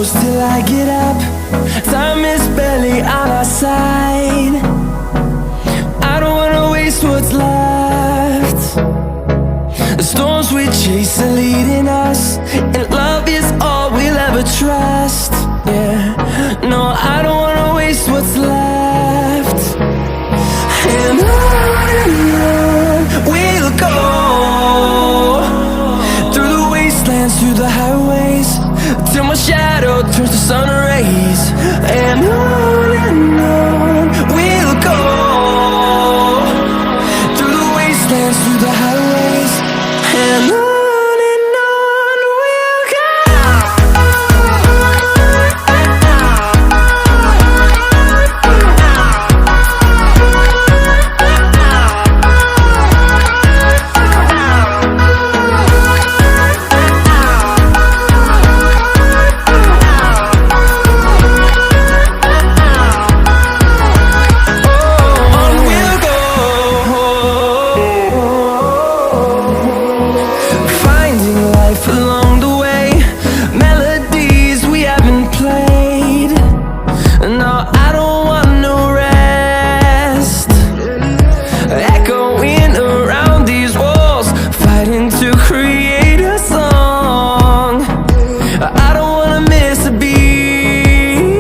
close till I get up. Time is barely on our side. I don't wanna waste what's left. The storms we chase are leading us, and love is all we'll ever trust. Yeah, no, I don't wanna waste what's left. And on we'll go, through the wastelands, through the highways, till my shadow turns to sun rays. And on we'll go, through the wastelands, through the highways, and on we'll go. Along the way, melodies we haven't played. No, I don't want no rest. Echoing around these walls, fighting to create a song. I don't wanna miss a beat.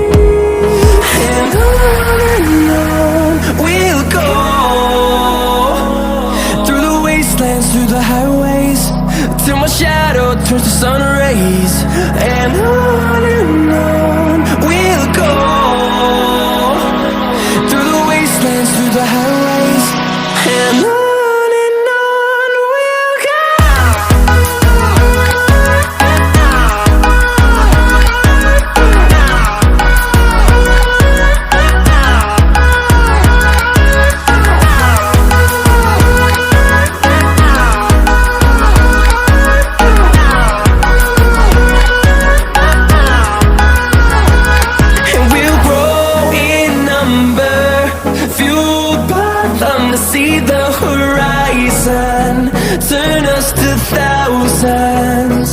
And on we'll go, through the wastelands, through the highways, till my shadow turns to sun rays. And on we'll go, through the wastelands, through the highways, and on we'll go. To see the horizon turn us to thousands.